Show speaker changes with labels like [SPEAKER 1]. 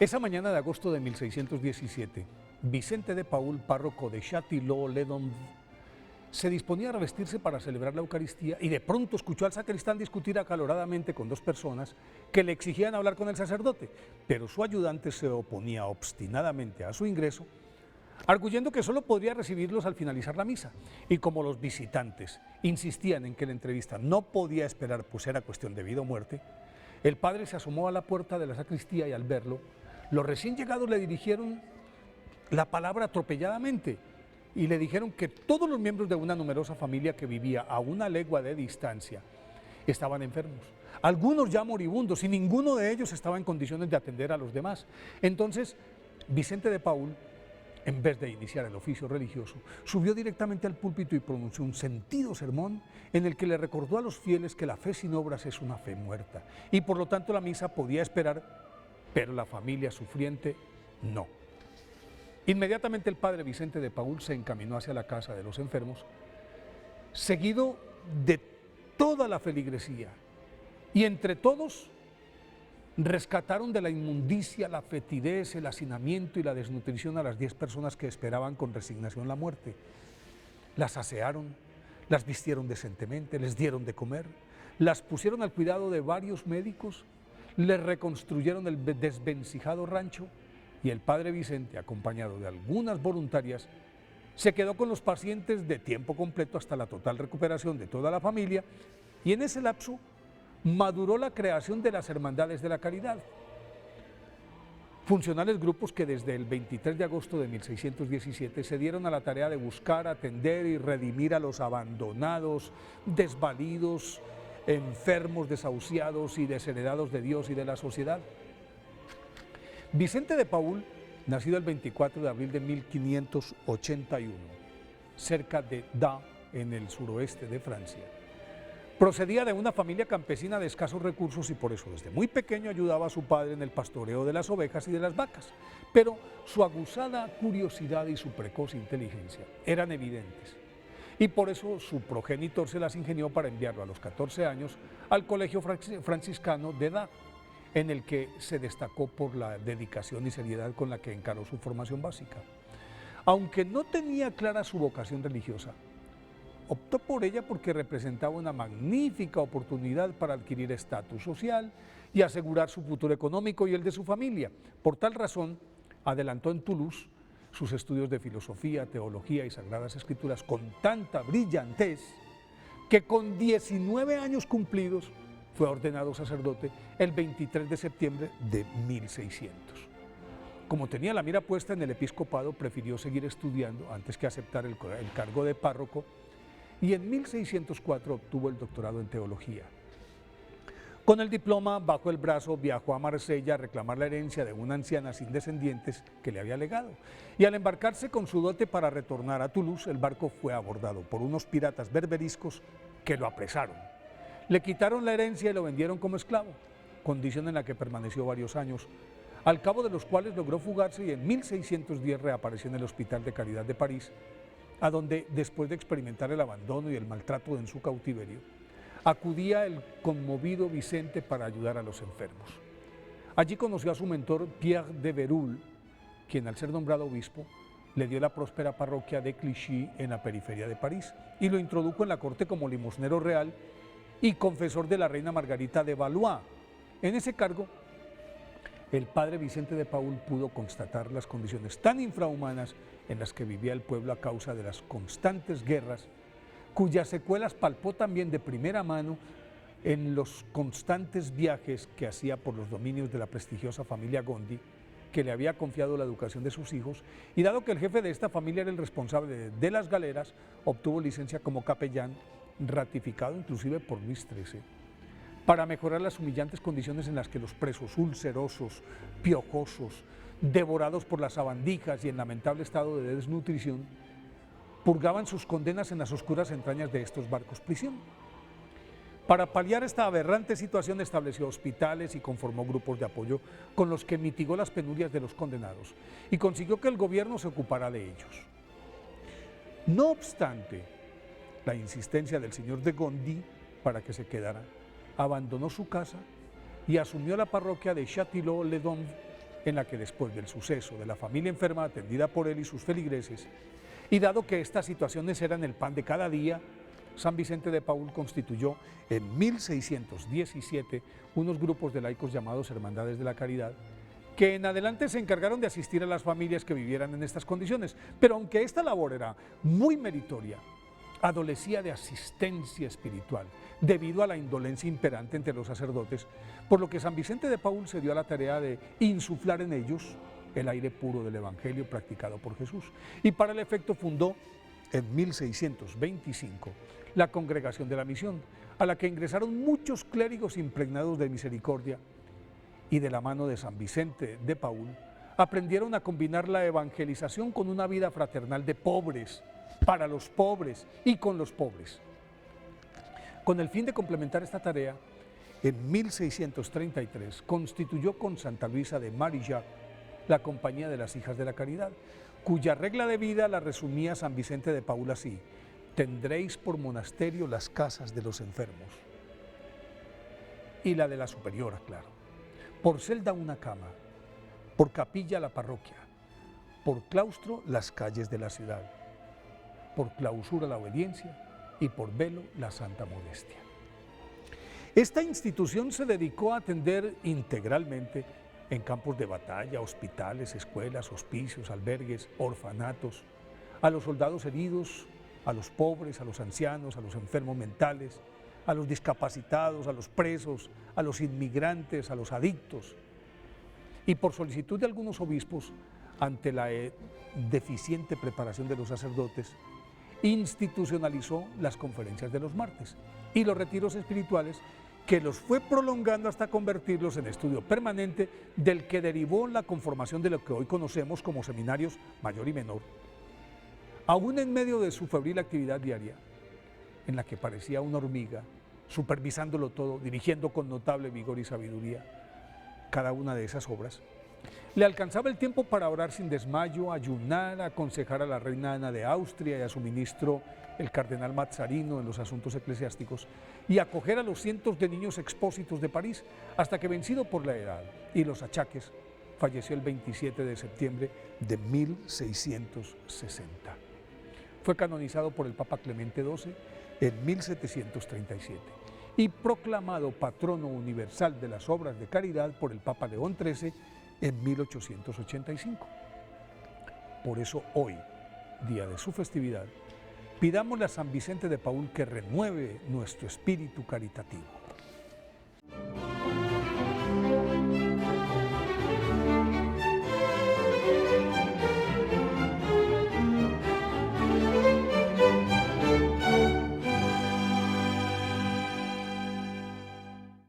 [SPEAKER 1] Esa mañana de agosto de 1617, Vicente de Paul, párroco de Châtillon-les-Dombes, se disponía a revestirse para celebrar la Eucaristía y de pronto escuchó al sacristán discutir acaloradamente con dos personas que le exigían hablar con el sacerdote, pero su ayudante se oponía obstinadamente a su ingreso, arguyendo que solo podría recibirlos al finalizar la misa. Y como los visitantes insistían en que la entrevista no podía esperar, pues era cuestión de vida o muerte, el padre se asomó a la puerta de la sacristía y al verlo, los recién llegados le dirigieron la palabra atropelladamente y le dijeron que todos los miembros de una numerosa familia que vivía a una legua de distancia estaban enfermos, algunos ya moribundos, y ninguno de ellos estaba en condiciones de atender a los demás. Entonces, Vicente de Paul, en vez de iniciar el oficio religioso, subió directamente al púlpito y pronunció un sentido sermón en el que le recordó a los fieles que la fe sin obras es una fe muerta y por lo tanto la misa podía esperar, pero la familia sufriente no. Inmediatamente el padre Vicente de Paul se encaminó hacia la casa de los enfermos, seguido de toda la feligresía, y entre todos rescataron de la inmundicia, la fetidez, el hacinamiento y la desnutrición a las 10 personas que esperaban con resignación la muerte. Las asearon, las vistieron decentemente, les dieron de comer, las pusieron al cuidado de varios médicos, les reconstruyeron el desvencijado rancho, y el padre Vicente, acompañado de algunas voluntarias, se quedó con los pacientes de tiempo completo hasta la total recuperación de toda la familia, y en ese lapso maduró la creación de las Hermandades de la Caridad, funcionales grupos que desde el 23 de agosto de 1617 se dieron a la tarea de buscar, atender y redimir a los abandonados, desvalidos, enfermos, desahuciados y desheredados de Dios y de la sociedad. Vicente de Paul, nacido el 24 de abril de 1581, cerca de Dax, en el suroeste de Francia, procedía de una familia campesina de escasos recursos y por eso desde muy pequeño ayudaba a su padre en el pastoreo de las ovejas y de las vacas, pero su aguzada curiosidad y su precoz inteligencia eran evidentes, y por eso su progenitor se las ingenió para enviarlo a los 14 años al colegio franciscano de Dax, en el que se destacó por la dedicación y seriedad con la que encaró su formación básica. Aunque no tenía clara su vocación religiosa, optó por ella porque representaba una magnífica oportunidad para adquirir estatus social y asegurar su futuro económico y el de su familia. Por tal razón, adelantó en Toulouse sus estudios de filosofía, teología y sagradas escrituras con tanta brillantez que con 19 años cumplidos fue ordenado sacerdote el 23 de septiembre de 1600. Como tenía la mira puesta en el episcopado, prefirió seguir estudiando antes que aceptar el cargo de párroco, y en 1604 obtuvo el doctorado en teología. Con el diploma bajo el brazo viajó a Marsella a reclamar la herencia de una anciana sin descendientes que le había legado, y al embarcarse con su dote para retornar a Toulouse, el barco fue abordado por unos piratas berberiscos que lo apresaron. Le quitaron la herencia y lo vendieron como esclavo, condición en la que permaneció varios años, al cabo de los cuales logró fugarse y en 1610 reapareció en el Hospital de Caridad de París, a donde, después de experimentar el abandono y el maltrato en su cautiverio, acudía el conmovido Vicente para ayudar a los enfermos. Allí conoció a su mentor Pierre de Bérulle, quien al ser nombrado obispo le dio la próspera parroquia de Clichy en la periferia de París y lo introdujo en la corte como limosnero real y confesor de la reina Margarita de Valois. En ese cargo, el padre Vicente de Paul pudo constatar las condiciones tan infrahumanas en las que vivía el pueblo a causa de las constantes guerras, cuyas secuelas palpó también de primera mano en los constantes viajes que hacía por los dominios de la prestigiosa familia Gondi, que le había confiado la educación de sus hijos, y dado que el jefe de esta familia era el responsable de las galeras, obtuvo licencia como capellán, ratificado inclusive por Luis XIII, para mejorar las humillantes condiciones en las que los presos ulcerosos, piojosos, devorados por las sabandijas y en lamentable estado de desnutrición, purgaban sus condenas en las oscuras entrañas de estos barcos prisión. Para paliar esta aberrante situación estableció hospitales y conformó grupos de apoyo con los que mitigó las penurias de los condenados y consiguió que el gobierno se ocupara de ellos. No obstante, la insistencia del señor de Gondi para que se quedara, abandonó su casa y asumió la parroquia de Châtillon-les-Dombes en la que después del suceso de la familia enferma atendida por él y sus feligreses, y dado que estas situaciones eran el pan de cada día, San Vicente de Paúl constituyó en 1617 unos grupos de laicos llamados Hermandades de la Caridad, que en adelante se encargaron de asistir a las familias que vivieran en estas condiciones. Pero aunque esta labor era muy meritoria, adolecía de asistencia espiritual debido a la indolencia imperante entre los sacerdotes, por lo que San Vicente de Paúl se dio a la tarea de insuflar en ellos el aire puro del Evangelio practicado por Jesús, y para el efecto fundó en 1625 la Congregación de la Misión, a la que ingresaron muchos clérigos impregnados de misericordia, y de la mano de San Vicente de Paúl aprendieron a combinar la evangelización con una vida fraternal de pobres, para los pobres y con los pobres. Con el fin de complementar esta tarea, en 1633 constituyó con Santa Luisa de Marillac la Compañía de las Hijas de la Caridad, cuya regla de vida la resumía San Vicente de Paúl así: tendréis por monasterio las casas de los enfermos, y la de la superiora, claro, por celda una cama, por capilla la parroquia, por claustro las calles de la ciudad, por clausura la obediencia y por velo la santa modestia. Esta institución se dedicó a atender integralmente en campos de batalla, hospitales, escuelas, hospicios, albergues, orfanatos, a los soldados heridos, a los pobres, a los ancianos, a los enfermos mentales, a los discapacitados, a los presos, a los inmigrantes, a los adictos. Y por solicitud de algunos obispos, ante la deficiente preparación de los sacerdotes, institucionalizó las conferencias de los martes y los retiros espirituales, que los fue prolongando hasta convertirlos en estudio permanente, del que derivó la conformación de lo que hoy conocemos como seminarios mayor y menor. Aún en medio de su febril actividad diaria, en la que parecía una hormiga, supervisándolo todo, dirigiendo con notable vigor y sabiduría cada una de esas obras, le alcanzaba el tiempo para orar sin desmayo, ayunar, aconsejar a la reina Ana de Austria y a su ministro, el cardenal Mazzarino, en los asuntos eclesiásticos, y acoger a los cientos de niños expósitos de París, hasta que, vencido por la edad y los achaques, falleció el 27 de septiembre de 1660. Fue canonizado por el Papa Clemente XII en 1737 y proclamado patrono universal de las obras de caridad por el Papa León XIII en 1885. Por eso hoy, día de su festividad, pidámosle a San Vicente de Paúl que renueve nuestro espíritu caritativo.